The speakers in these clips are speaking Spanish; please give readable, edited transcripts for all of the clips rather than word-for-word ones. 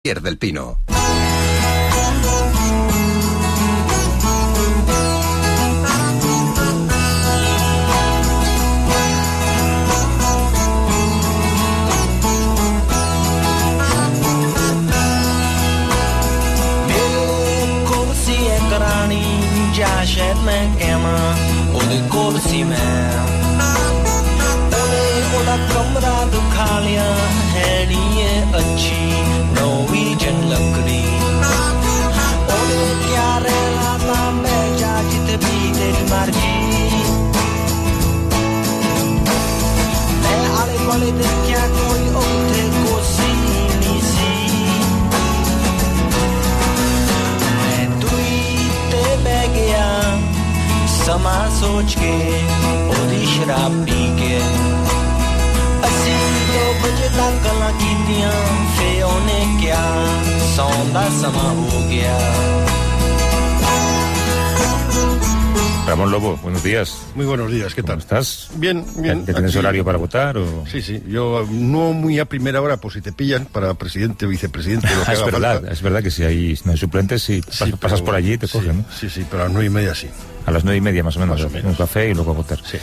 del Pino. समा सोच के ओदी शराब पी के असी तो बजदा गल्लां कीतियां फे ओने क्या सौंदा समा हो गया. Ramón Lobo, buenos días. Muy buenos días, ¿qué tal? ¿Cómo estás? Bien, bien. ¿Ya tienes aquí horario para votar? O... Sí, yo no muy a primera hora, por si te pillan, para presidente o vicepresidente. Lo que es verdad que si no hay suplentes, si pasas por allí te cogen, ¿no? Sí, pero a las 9:30 sí. A las 9:30 más o menos, un café y luego a votar. Sí.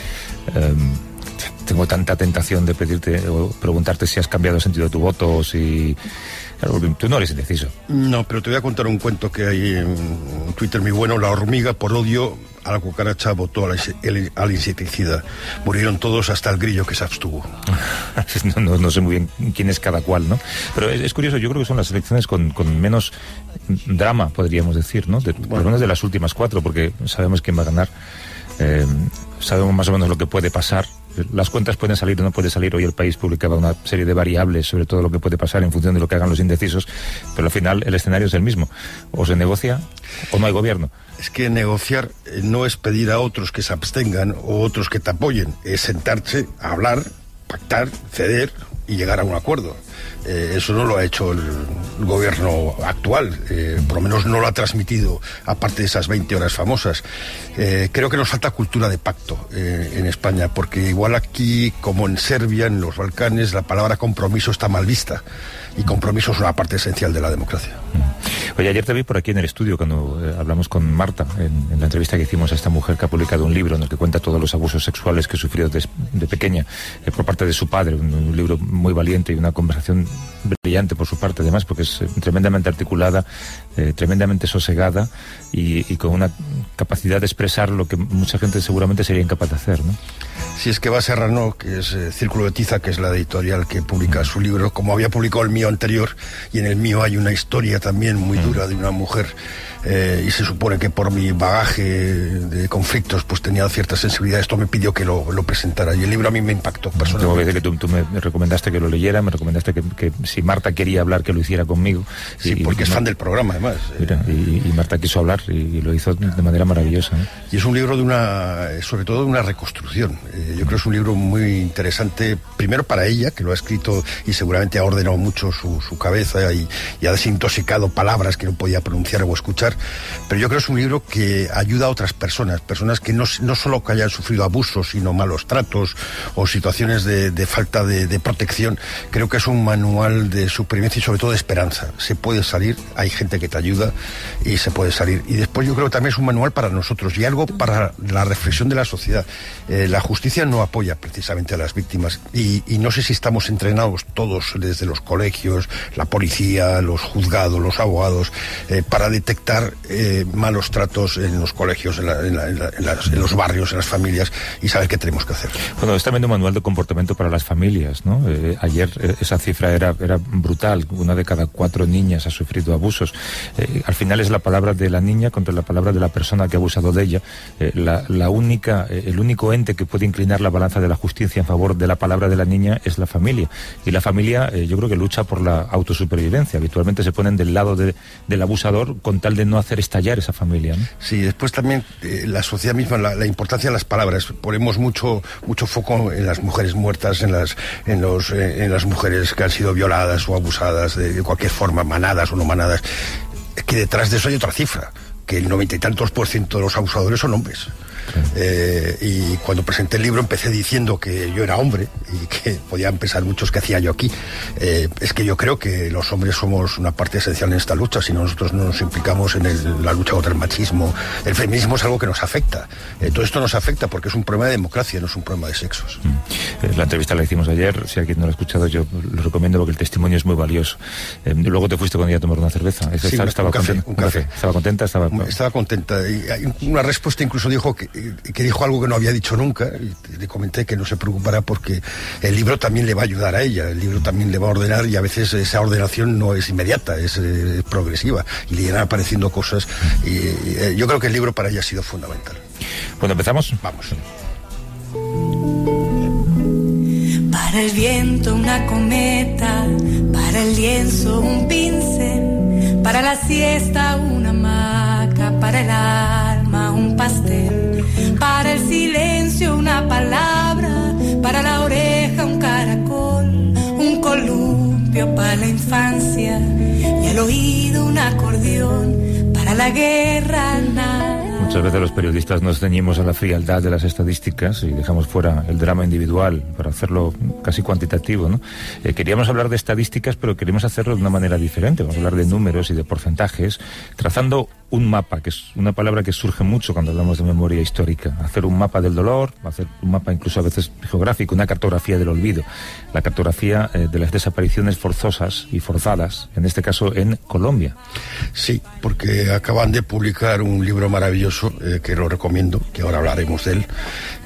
Tengo tanta tentación de pedirte o preguntarte si has cambiado el sentido de tu voto o si... Claro, tú no eres indeciso. No, pero te voy a contar un cuento que hay en Twitter muy bueno. La hormiga, por odio a la cucaracha, votó al insecticida. Murieron todos hasta el grillo que se abstuvo. No sé muy bien quién es cada cual, ¿no? Pero es curioso, yo creo que son las elecciones con menos drama, podríamos decir, ¿no? Por lo menos de las últimas 4, porque sabemos quién va a ganar. Sabemos más o menos lo que puede pasar. Las cuentas pueden salir o no puede salir. Hoy El País publicaba una serie de variables sobre todo lo que puede pasar en función de lo que hagan los indecisos, pero al final el escenario es el mismo. O se negocia o no hay gobierno. Es que negociar no es pedir a otros que se abstengan o otros que te apoyen, es sentarse, hablar, pactar, ceder y llegar a un acuerdo. Eso no lo ha hecho el gobierno actual, por lo menos no lo ha transmitido, aparte de esas 20 horas famosas. Creo que nos falta cultura de pacto en España, porque igual aquí, como en Serbia, en los Balcanes, la palabra compromiso está mal vista, y compromiso es una parte esencial de la democracia. Oye, ayer te vi por aquí en el estudio cuando hablamos con Marta, en la entrevista que hicimos a esta mujer que ha publicado un libro en el que cuenta todos los abusos sexuales que sufrió de pequeña por parte de su padre, un libro muy valiente y una conversación brillante por su parte, además, porque es tremendamente articulada, tremendamente sosegada y con una capacidad de expresar lo que mucha gente seguramente sería incapaz de hacer, ¿no? Si es que va Serrano, que es Círculo de Tiza, que es la editorial que publica su libro, como había publicado el mío anterior, y en el mío hay una historia también muy dura de una mujer, y se supone que por mi bagaje de conflictos pues tenía cierta sensibilidad. Esto me pidió que lo presentara, y el libro a mí me impactó personalmente. Tengo que decir que tú me recomendaste que lo leyera, me recomendaste que si Marta quería hablar, que lo hiciera conmigo. Sí, porque es fan del programa, además. Mira, y Marta quiso hablar y lo hizo de manera maravillosa, ¿no? Y es un libro sobre todo de una reconstrucción. Yo creo que es un libro muy interesante, primero para ella, que lo ha escrito y seguramente ha ordenado mucho su cabeza y ha desintoxicado palabras que no podía pronunciar o escuchar, pero yo creo que es un libro que ayuda a otras personas que no solo que hayan sufrido abusos, sino malos tratos o situaciones de falta de protección. Creo que es un manual de supervivencia y sobre todo de esperanza. Se puede salir, hay gente que te ayuda y se puede salir. Y después yo creo que también es un manual para nosotros y algo para la reflexión de la sociedad. La justicia no apoya precisamente a las víctimas y no sé si estamos entrenados todos desde los colegios, la policía, los juzgados, los abogados, para detectar malos tratos en los colegios, en los barrios, en las familias, y saber qué tenemos que hacer. Bueno, es también un manual de comportamiento para las familias, ¿no? Ayer esa cifra era brutal. 1 de cada 4 niñas ha sufrido abusos. Al final es la palabra de la niña contra la palabra de la persona que ha abusado de ella. El único ente que puede inclinar la balanza de la justicia en favor de la palabra de la niña es la familia. Y la familia, yo creo que lucha por la autosupervivencia. Habitualmente se ponen del lado del abusador con tal de no hacer estallar esa familia, ¿no? Sí, después también la sociedad misma, la importancia de las palabras. Ponemos mucho foco en las mujeres muertas, en las mujeres que han sido violadas o abusadas de cualquier forma, manadas o no manadas. Que detrás de eso hay otra cifra, que el 90 y tantos % de los abusadores son hombres. Y cuando presenté el libro empecé diciendo que yo era hombre y que podían pensar muchos que hacía yo aquí. Es que yo creo que los hombres somos una parte esencial en esta lucha. Si nosotros no nos implicamos en la lucha contra el machismo, el feminismo es algo que nos afecta. Todo esto nos afecta porque es un problema de democracia, no es un problema de sexos. La entrevista la hicimos ayer. Si alguien no la ha escuchado, yo lo recomiendo porque el testimonio es muy valioso. Luego te fuiste con ella a tomar una cerveza. Sí, estaba un café. ¿Estaba contenta? Estaba contenta. Y hay una respuesta, incluso dijo que dijo algo que no había dicho nunca. Y le comenté que no se preocupara porque el libro también le va a ayudar a ella. El libro también le va a ordenar y a veces esa ordenación no es inmediata, es progresiva. Y le irán apareciendo cosas. Y yo creo que el libro para ella ha sido fundamental. Bueno, ¿empezamos? Vamos. Para el viento una cometa, para el lienzo un pincel, para la siesta una hamaca, para el alma un pastel, para el silencio una palabra, para la oreja un caracol, un columpio para la infancia y al oído un acordeón, para la guerra nada. Muchas veces los periodistas nos ceñimos a la frialdad de las estadísticas y dejamos fuera el drama individual para hacerlo casi cuantitativo, ¿no? Queríamos hablar de estadísticas, pero queremos hacerlo de una manera diferente. Vamos a hablar de números y de porcentajes, trazando un mapa, que es una palabra que surge mucho cuando hablamos de memoria histórica. Hacer un mapa del dolor, hacer un mapa incluso a veces geográfico, una cartografía del olvido. La cartografía de las desapariciones forzosas y forzadas, en este caso en Colombia. Sí, porque acaban de publicar un libro maravilloso que lo recomiendo, que ahora hablaremos de él,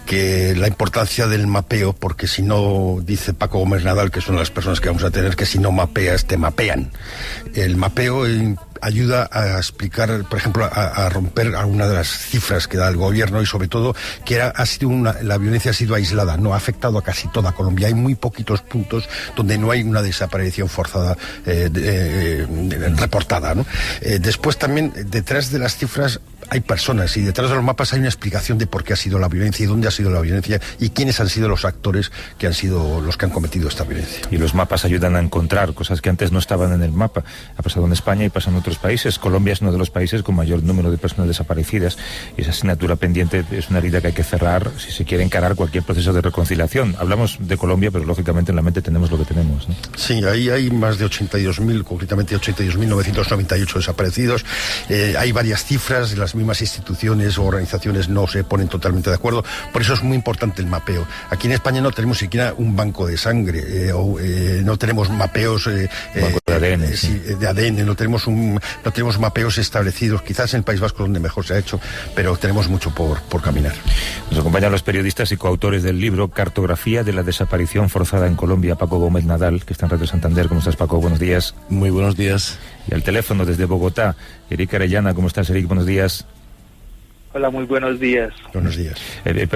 que la importancia del mapeo, porque si no, dice Paco Gómez Nadal, que es una de las personas que vamos a tener, que si no mapeas, te mapean. El mapeo ayuda a explicar, por ejemplo, a romper alguna de las cifras que da el gobierno y sobre todo que la violencia ha sido aislada, no ha afectado a casi toda Colombia. Hay muy poquitos puntos donde no hay una desaparición forzada reportada, ¿no? Después también, detrás de las cifras hay personas y detrás de los mapas hay una explicación de por qué ha sido la violencia y dónde ha sido la violencia y quiénes han sido los actores que han sido los que han cometido esta violencia. Y los mapas ayudan a encontrar cosas que antes no estaban en el mapa. Ha pasado en España y pasa en otros países. Colombia es uno de los países con mayor número de personas desaparecidas y esa asignatura pendiente es una herida que hay que cerrar si se quiere encarar cualquier proceso de reconciliación. Hablamos de Colombia, pero lógicamente en la mente tenemos lo que tenemos, ¿no? Sí, ahí hay más de 82.000, concretamente 82.998 desaparecidos. Hay varias cifras, las mismas instituciones o organizaciones no se ponen totalmente de acuerdo. Por eso es muy importante el mapeo. Aquí en España no tenemos siquiera un banco de sangre, no tenemos mapeos banco de ADN, de ADN, no tenemos mapeos establecidos. Quizás en el País Vasco donde mejor se ha hecho, pero tenemos mucho por caminar. Nos acompañan los periodistas y coautores del libro Cartografía de la desaparición forzada en Colombia, Paco Gómez Nadal, que está en Radio Santander. ¿Cómo estás, Paco? Buenos días. Muy buenos días. Y al teléfono desde Bogotá, Eric Arellana. ¿Cómo estás, Eric? Buenos días. Hola, muy buenos días. Buenos días.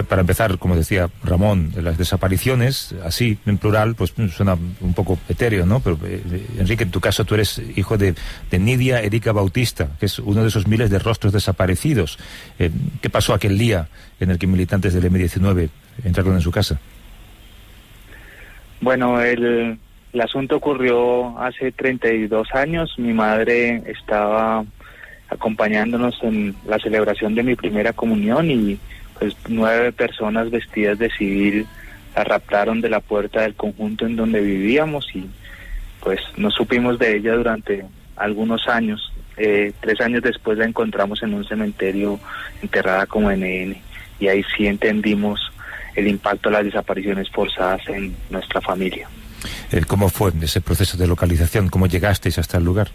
Para empezar, como decía Ramón, las desapariciones, así, en plural, pues suena un poco etéreo, ¿no? Pero, Enrique, en tu caso, tú eres hijo de Nidia Erika Bautista, que es uno de esos miles de rostros desaparecidos. ¿Qué pasó aquel día en el que militantes del M-19 entraron en su casa? Bueno, el asunto ocurrió hace 32 años. Mi madre estaba acompañándonos en la celebración de mi primera comunión y pues 9 personas vestidas de civil la raptaron de la puerta del conjunto en donde vivíamos y pues no supimos de ella durante algunos años. 3 años después la encontramos en un cementerio enterrada como NN y ahí sí entendimos el impacto de las desapariciones forzadas en nuestra familia. ¿Cómo fue ese proceso de localización? ¿Cómo llegasteis hasta el lugar?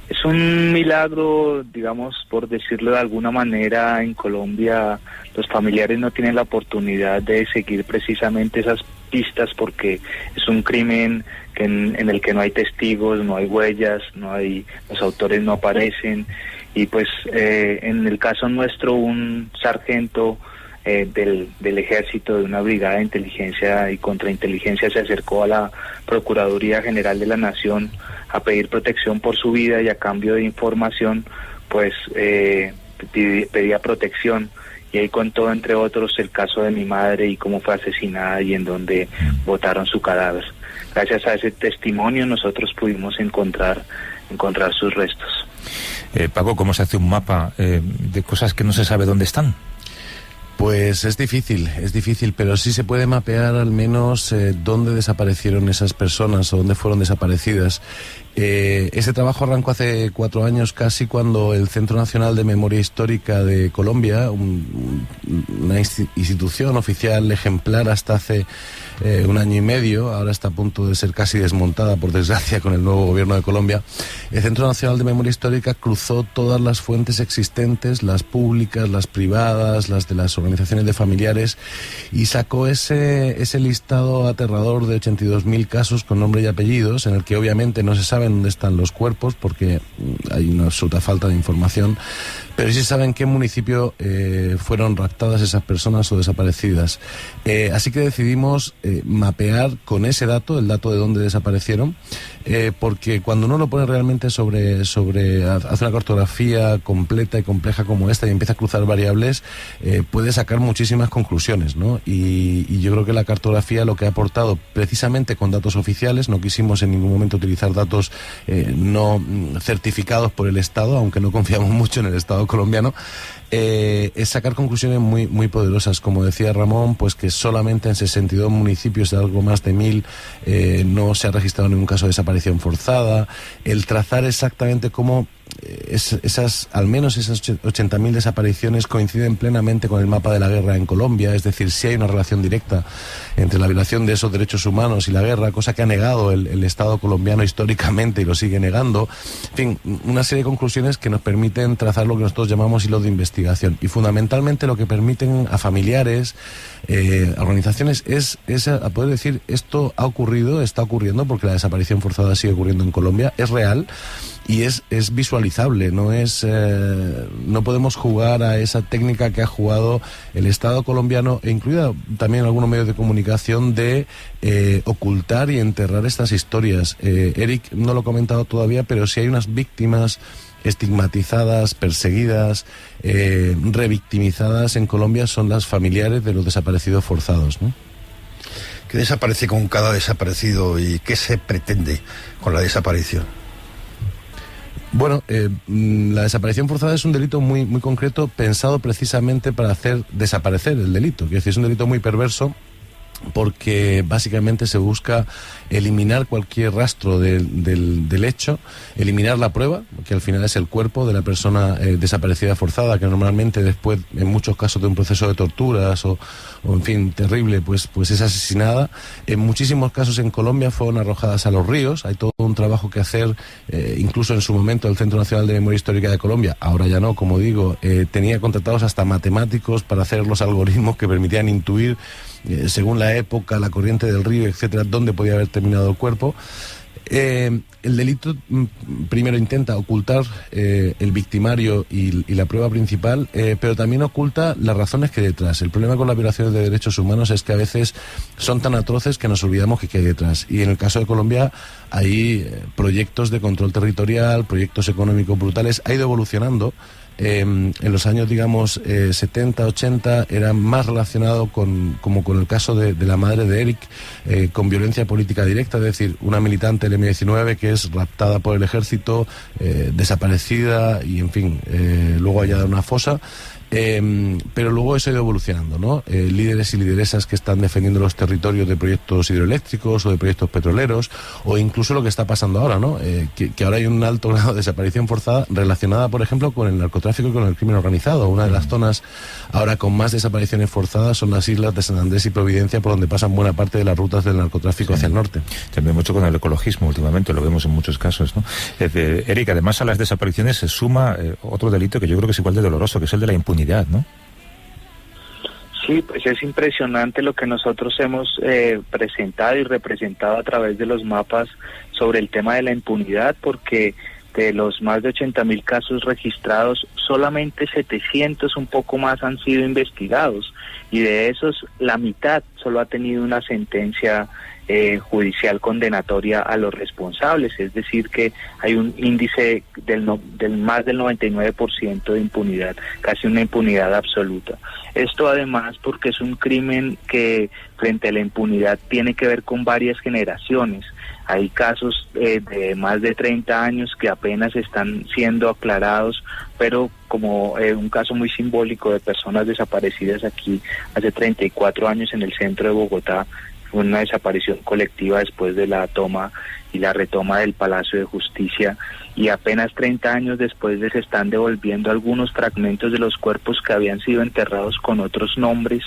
Es un milagro, digamos, por decirlo de alguna manera. En Colombia los familiares no tienen la oportunidad de seguir precisamente esas pistas porque es un crimen en el que no hay testigos, no hay huellas, los autores no aparecen y pues en el caso nuestro un sargento del ejército de una brigada de inteligencia y contrainteligencia se acercó a la Procuraduría General de la Nación a pedir protección por su vida y a cambio de información pues pedía protección y ahí contó entre otros el caso de mi madre y cómo fue asesinada y en dónde botaron su cadáver. Gracias a ese testimonio nosotros pudimos encontrar sus restos. Paco, ¿cómo se hace un mapa de cosas que no se sabe dónde están? Pues es difícil, pero sí se puede mapear al menos dónde desaparecieron esas personas o dónde fueron desaparecidas. Ese trabajo arrancó hace 4 años casi, cuando el Centro Nacional de Memoria Histórica de Colombia, una institución oficial ejemplar hasta hace 1 año y medio, ahora está a punto de ser casi desmontada, por desgracia, con el nuevo gobierno de Colombia. El Centro Nacional de Memoria Histórica cruzó todas las fuentes existentes, las públicas, las privadas, las de las organizaciones de familiares, y sacó ese listado aterrador de 82.000 casos con nombre y apellidos, en el que obviamente no se sabe dónde están los cuerpos porque hay una absoluta falta de información, pero sí saben en qué municipio fueron raptadas esas personas o desaparecidas. Así que decidimos mapear con ese dato, el dato de dónde desaparecieron, porque cuando uno lo pone realmente hace una cartografía completa y compleja como esta y empieza a cruzar variables, puede sacar muchísimas conclusiones, ¿no? Y yo creo que la cartografía lo que ha aportado, precisamente con datos oficiales, no quisimos en ningún momento utilizar datos no certificados por el Estado, aunque no confiamos mucho en el Estado colombiano, es sacar conclusiones muy, muy poderosas. Como decía Ramón, pues que solamente en 62 municipios de algo más de 1.000 no se ha registrado ningún caso de desaparición forzada. El trazar exactamente cómo al menos esas 80.000 desapariciones coinciden plenamente con el mapa de la guerra en Colombia, es decir, si hay una relación directa entre la violación de esos derechos humanos y la guerra, cosa que ha negado el Estado colombiano históricamente y lo sigue negando. En fin, una serie de conclusiones que nos permiten trazar lo que nosotros llamamos hilos de investigación, y fundamentalmente lo que permiten a familiares, a organizaciones, es a poder decir: esto ha ocurrido, está ocurriendo, porque la desaparición forzada sigue ocurriendo en Colombia, es real y es visualizable, no podemos jugar a esa técnica que ha jugado el Estado colombiano, e incluida también algunos medios de comunicación, de ocultar y enterrar estas historias. Eric no lo ha comentado todavía, pero sí hay unas víctimas estigmatizadas, perseguidas, revictimizadas en Colombia, son las familiares de los desaparecidos forzados, ¿no? ¿Qué desaparece con cada desaparecido y qué se pretende con la desaparición? Bueno, la desaparición forzada es un delito muy, muy concreto, pensado precisamente para hacer desaparecer el delito. Quiero decir, es un delito muy perverso, porque básicamente se busca eliminar cualquier rastro del hecho, eliminar la prueba, que al final es el cuerpo de la persona desaparecida forzada, que normalmente después, en muchos casos de un proceso de torturas o en fin, terrible, pues es asesinada. En muchísimos casos en Colombia fueron arrojadas a los ríos. Hay todo un trabajo que hacer, incluso en su momento el Centro Nacional de Memoria Histórica de Colombia, ahora ya no, como digo, tenía contratados hasta matemáticos para hacer los algoritmos que permitían intuir, según la época, la corriente del río, etcétera, dónde podía haber terminado el cuerpo. El delito primero intenta ocultar el victimario y la prueba principal, pero también oculta las razones que hay detrás. El problema con las violaciones de derechos humanos es que a veces son tan atroces que nos olvidamos que hay detrás. Y en el caso de Colombia hay proyectos de control territorial, proyectos económicos brutales. Ha ido evolucionando. En los años, digamos, 70, 80, era más relacionado como con el caso de la madre de Eric, con violencia política directa, es decir, una militante del M19 que es raptada por el ejército, desaparecida y, en fin, luego hallada en una fosa. Pero luego eso ha ido evolucionando, ¿no? Líderes y lideresas que están defendiendo los territorios de proyectos hidroeléctricos o de proyectos petroleros, o incluso lo que está pasando ahora, ¿no? Que ahora hay un alto grado de desaparición forzada relacionada, por ejemplo, con el narcotráfico y con el crimen organizado. Una de las zonas ahora con más desapariciones forzadas son las islas de San Andrés y Providencia, por donde pasan buena parte de las rutas del narcotráfico hacia el norte. También mucho con el ecologismo últimamente, lo vemos en muchos casos, ¿no? Eric, además a las desapariciones se suma otro delito que yo creo que es igual de doloroso, que es el de la impunidad, ¿no? Sí, pues es impresionante lo que nosotros hemos presentado y representado a través de los mapas sobre el tema de la impunidad, porque de los más de 80.000 casos registrados, solamente 700, un poco más, han sido investigados, y de esos la mitad solo ha tenido una sentencia judicial condenatoria a los responsables, es decir que hay un índice del más del 99% de impunidad, casi una impunidad absoluta. Esto además porque es un crimen que frente a la impunidad tiene que ver con varias generaciones. Hay casos de más de 30 años que apenas están siendo aclarados, pero como un caso muy simbólico de personas desaparecidas aquí hace 34 años en el centro de Bogotá, fue una desaparición colectiva después de la toma y la retoma del Palacio de Justicia, y apenas 30 años después les están devolviendo algunos fragmentos de los cuerpos que habían sido enterrados con otros nombres.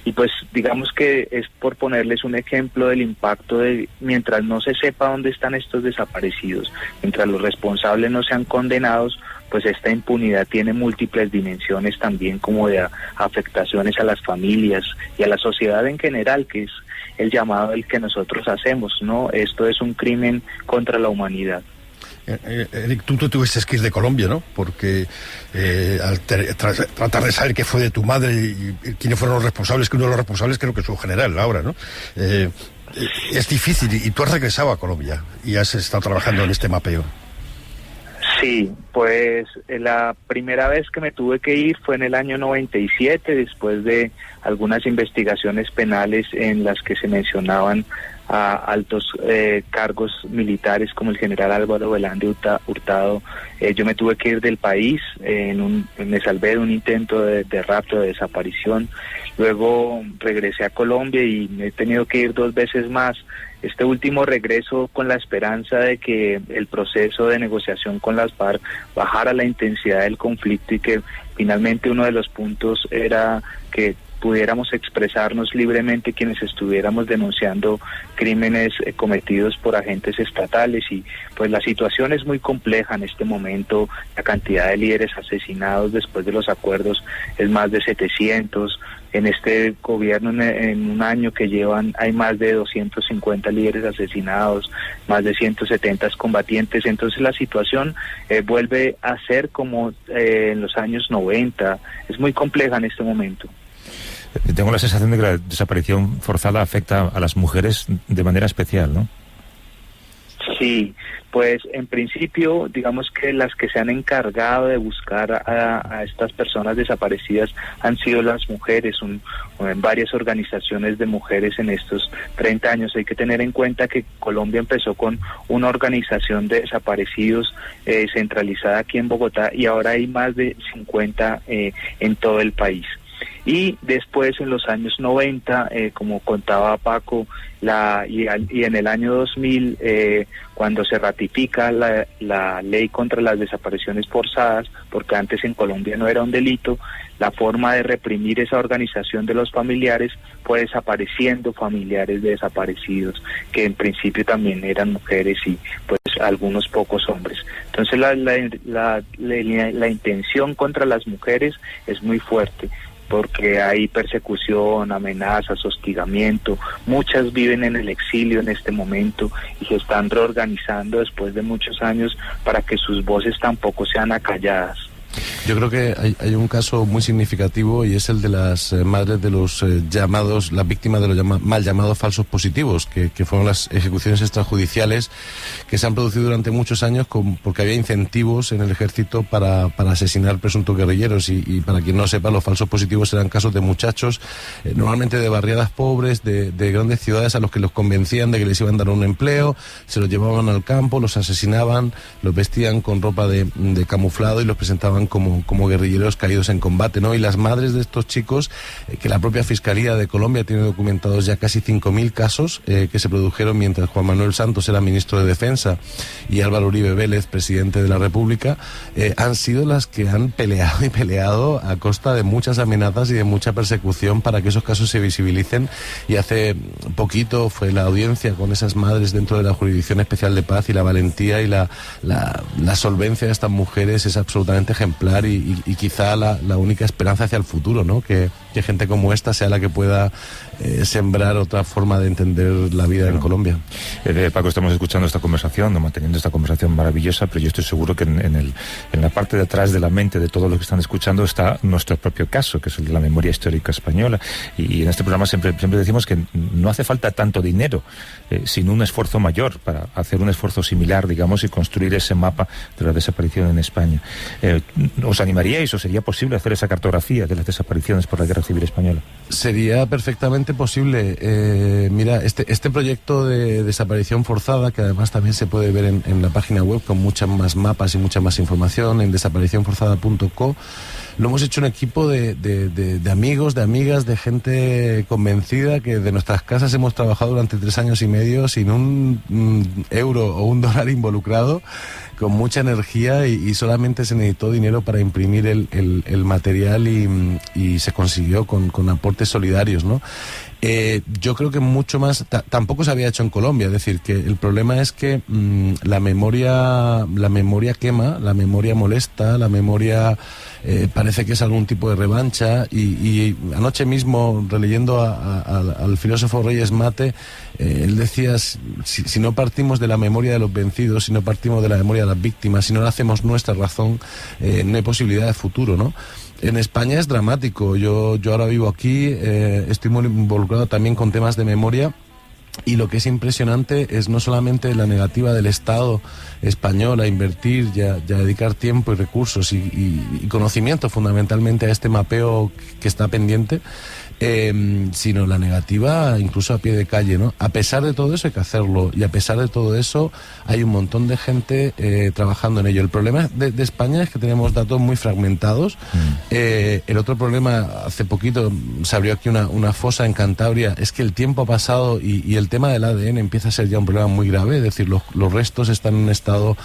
Y pues digamos que es por ponerles un ejemplo del impacto de mientras no se sepa dónde están estos desaparecidos, mientras los responsables no sean condenados, pues esta impunidad tiene múltiples dimensiones también, como de afectaciones a las familias y a la sociedad en general, que es el llamado del que nosotros hacemos, ¿no? Esto es un crimen contra la humanidad. Eric, tú tuviste que ir de Colombia, ¿no? Porque al tratar de saber qué fue de tu madre y quiénes fueron los responsables, que uno de los responsables creo que es un general ahora, ¿no? Es difícil, y tú has regresado a Colombia y has estado trabajando en este mapeo. Sí, pues la primera vez que me tuve que ir fue en el año 97, después de algunas investigaciones penales en las que se mencionaban a altos cargos militares como el general Álvaro Velandia Hurtado. Yo me tuve que ir del país, me salvé de un intento de rapto, de desaparición. Luego regresé a Colombia y me he tenido que ir 2 veces más. Este último regreso con la esperanza de que el proceso de negociación con las FARC bajara la intensidad del conflicto y que finalmente uno de los puntos era que pudiéramos expresarnos libremente quienes estuviéramos denunciando crímenes cometidos por agentes estatales. Y pues la situación es muy compleja en este momento. La cantidad de líderes asesinados después de los acuerdos es más de 700. En este gobierno, en un año que llevan, hay más de 250 líderes asesinados, más de 170 combatientes. Entonces la situación vuelve a ser como en los años 90. Es muy compleja en este momento. Tengo la sensación de que la desaparición forzada afecta a las mujeres de manera especial, ¿no? Sí, pues en principio, digamos que las que se han encargado de buscar a estas personas desaparecidas han sido las mujeres, en varias organizaciones de mujeres en estos 30 años. Hay que tener en cuenta que Colombia empezó con una organización de desaparecidos centralizada aquí en Bogotá, y ahora hay más de 50 en todo el país. Y después en los años 90, como contaba Paco, y en el año 2000, cuando se ratifica la ley contra las desapariciones forzadas, porque antes en Colombia no era un delito, la forma de reprimir esa organización de los familiares fue desapareciendo familiares de desaparecidos, que en principio también eran mujeres y pues algunos pocos hombres. Entonces la intención contra las mujeres es muy fuerte, porque hay persecución, amenazas, hostigamiento. Muchas viven en el exilio en este momento y se están reorganizando después de muchos años para que sus voces tampoco sean acalladas. Yo creo que hay un caso muy significativo, y es el de las madres de los llamados, las víctimas de los mal llamados falsos positivos, que fueron las ejecuciones extrajudiciales que se han producido durante muchos años porque había incentivos en el ejército para asesinar presuntos guerrilleros. Y para quien no sepa, los falsos positivos eran casos de muchachos, normalmente de barriadas pobres, de grandes ciudades, a los que los convencían de que les iban a dar un empleo, se los llevaban al campo, los asesinaban, los vestían con ropa de camuflado y los presentaban como guerrilleros caídos en combate, ¿no? Y las madres de estos chicos, que la propia Fiscalía de Colombia tiene documentados ya casi 5.000 casos que se produjeron mientras Juan Manuel Santos era ministro de Defensa y Álvaro Uribe Vélez, presidente de la República, han sido las que han peleado a costa de muchas amenazas y de mucha persecución para que esos casos se visibilicen. Y hace poquito fue la audiencia con esas madres dentro de la Jurisdicción Especial de Paz, y la valentía y la solvencia de estas mujeres es absolutamente ejemplar, y quizá la única esperanza hacia el futuro, ¿no? Que que gente como esta sea la que pueda sembrar otra forma de entender la vida en Colombia. Paco, estamos escuchando esta conversación, manteniendo esta conversación maravillosa, pero yo estoy seguro que en la parte de atrás de la mente de todos los que están escuchando está nuestro propio caso, que es el de la memoria histórica española. Y en este programa siempre decimos que no hace falta tanto dinero, sino un esfuerzo mayor para hacer un esfuerzo similar, digamos, y construir ese mapa de la desaparición en España. ¿Os animaríais o sería posible hacer esa cartografía de las desapariciones por la Guerra Civil Española? Sería perfectamente posible. Mira, este proyecto de desaparición forzada, que además también se puede ver en la página web con muchas más mapas y mucha más información en desaparicionforzada.co, lo hemos hecho un equipo de amigos, de amigas, de gente convencida, que de nuestras casas hemos trabajado durante 3 años y medio sin un euro o un dólar involucrado, con mucha energía, y solamente se necesitó dinero para imprimir el material y se consiguió con aportes solidarios, ¿no? Yo creo que mucho más tampoco se había hecho en Colombia. Es decir, que el problema es que la memoria quema, la memoria molesta, la memoria parece que es algún tipo de revancha, y anoche mismo, releyendo al filósofo Reyes Mate, él decía, si no partimos de la memoria de los vencidos, si no partimos de la memoria de las víctimas, si no la hacemos nuestra razón, no hay posibilidad de futuro, ¿no? En España es dramático. Yo ahora vivo aquí, estoy muy involucrado también con temas de memoria, y lo que es impresionante es no solamente la negativa del Estado español a invertir y a dedicar tiempo y recursos y conocimiento fundamentalmente a este mapeo que está pendiente, sino la negativa incluso a pie de calle, ¿no? A pesar de todo eso hay que hacerlo, y a pesar de todo eso hay un montón de gente trabajando en ello. El problema de España es que tenemos datos muy fragmentados. El otro problema, hace poquito se abrió aquí una fosa en Cantabria, es que el tiempo ha pasado y el tema del ADN empieza a ser ya un problema muy grave. Es decir, los restos están en un estado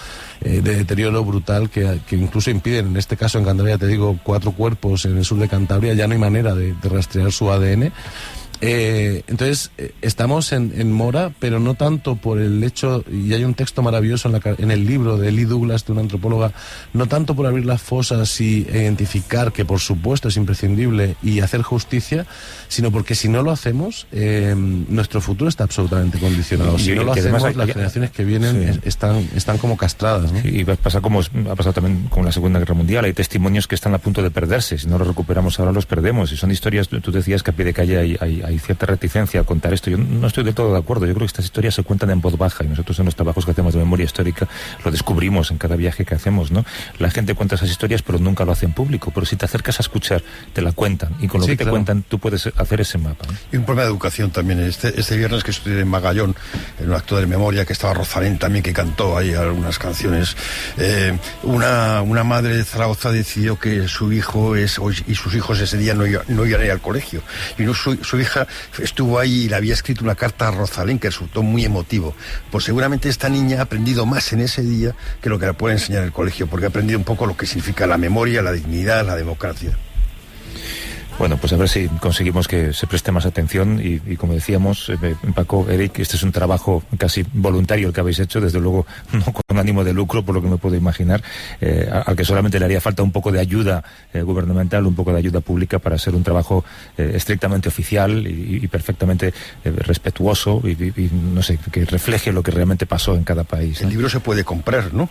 de deterioro brutal que incluso impiden, en este caso en Cantabria, te digo, 4 cuerpos en el sur de Cantabria, ya no hay manera de rastrear su ADN. Entonces estamos en mora, pero no tanto por el hecho, y hay un texto maravilloso en el libro de Lee Douglas, de una antropóloga, no tanto por abrir las fosas y identificar, que por supuesto es imprescindible, y hacer justicia, sino porque si no lo hacemos, nuestro futuro está absolutamente condicionado. Si no lo hacemos, las generaciones que vienen están como castradas, ¿no? Y pasa como ha pasado también con la Segunda Guerra Mundial. Hay testimonios que están a punto de perderse. Si no los recuperamos ahora, los perdemos. Y son historias, tú decías que a pie de calle hay cierta reticencia a contar esto. Yo no estoy del todo de acuerdo. Yo creo que estas historias se cuentan en voz baja, y nosotros en los trabajos que hacemos de memoria histórica lo descubrimos en cada viaje que hacemos, ¿no? La gente cuenta esas historias, pero nunca lo hace en público. Pero si te acercas a escuchar, te la cuentan, y con lo que te cuentan tú puedes hacer ese mapa, ¿no? Y un problema de educación también. Este viernes que estuve en Magallón, en un acto de memoria, que estaba Rosalén también, que cantó ahí algunas canciones, una madre de Zaragoza decidió que su hijo y sus hijos ese día no iban a ir al colegio, y su hija estuvo ahí y le había escrito una carta a Rosalén que resultó muy emotivo. Pues seguramente esta niña ha aprendido más en ese día que lo que le puede enseñar en el colegio, porque ha aprendido un poco lo que significa la memoria, la dignidad, la democracia. Bueno, pues a ver si conseguimos que se preste más atención y como decíamos, Paco, Eric, este es un trabajo casi voluntario el que habéis hecho, desde luego no con ánimo de lucro, por lo que me puedo imaginar, al que solamente le haría falta un poco de ayuda gubernamental, un poco de ayuda pública para ser un trabajo estrictamente oficial y perfectamente respetuoso y no sé, que refleje lo que realmente pasó en cada país, ¿no? El libro se puede comprar, ¿no?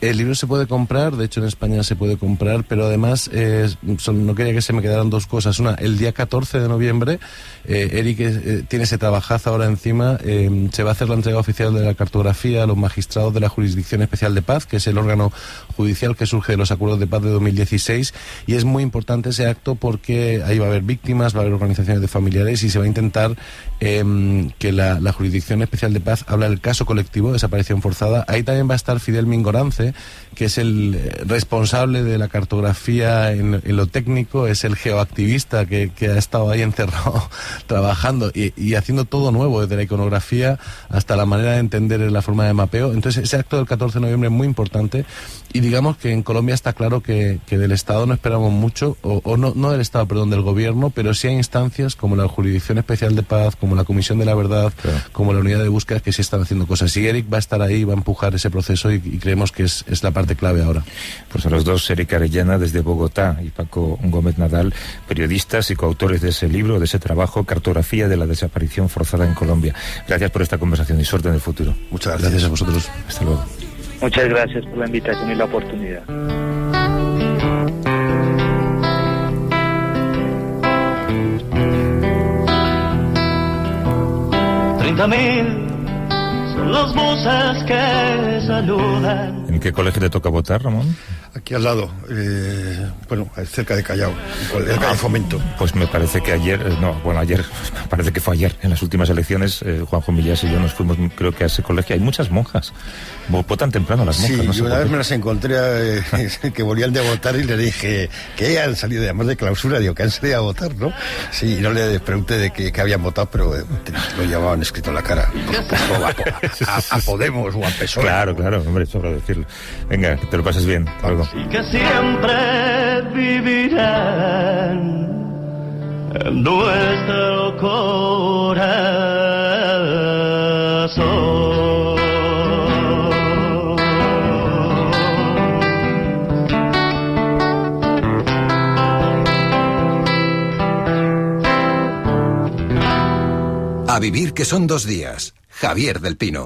El libro se puede comprar, de hecho en España se puede comprar, pero además no quería que se me quedaran dos cosas. Una, el día 14 de noviembre, Eric tiene ese trabajazo ahora encima, se va a hacer la entrega oficial de la cartografía a los magistrados de la Jurisdicción Especial de Paz, que es el órgano judicial que surge de los acuerdos de paz de 2016, y es muy importante ese acto porque ahí va a haber víctimas, va a haber organizaciones de familiares, y se va a intentar que la Jurisdicción Especial de Paz habla del caso colectivo de desaparición forzada. Ahí también va a estar Fidel Mingorance, que es el responsable de la cartografía en lo técnico, es el geoactivista que ha estado ahí encerrado trabajando y haciendo todo nuevo, desde la iconografía hasta la manera de entender la forma de mapeo. Entonces ese acto del 14 de noviembre muy importante, y digamos que en Colombia está claro que del Estado no esperamos mucho, o no del Estado, perdón, del gobierno, pero sí hay instancias como la Jurisdicción Especial de Paz, como la Comisión de la Verdad, claro, como la Unidad de Búsqueda, que sí están haciendo cosas. Y Eric va a estar ahí, va a empujar ese proceso, y creemos que es la parte clave ahora. Pues a los dos, Eric Arellana desde Bogotá y Paco Gómez Nadal, periodistas y coautores de ese libro, de ese trabajo, Cartografía de la desaparición forzada en Colombia. Gracias por esta conversación y suerte en el futuro. Muchas gracias. Gracias a vosotros. Hasta luego. Muchas gracias por la invitación y la oportunidad. Son las voces que saludan. ¿En qué colegio te toca votar, Ramón? Aquí al lado, cerca de Callao, el Calle Fomento. Pues me parece que ayer, parece que fue ayer, en las últimas elecciones, Juanjo Millás y yo nos fuimos, creo que a ese colegio. Hay muchas monjas, votan temprano las monjas. Sí, no yo una vez me las encontré que volvían de votar y le dije que han salido, además de clausura, digo, que han salido a votar, ¿no? Sí, y no le pregunté de qué habían votado, pero lo llevaban escrito en la cara. A Podemos o a PSOE. Claro, hombre, sobra decirlo. Venga, que te lo pases bien. Hasta luego. Y que siempre vivirán en nuestro corazón. A vivir, que son 2 días. Javier del Pino.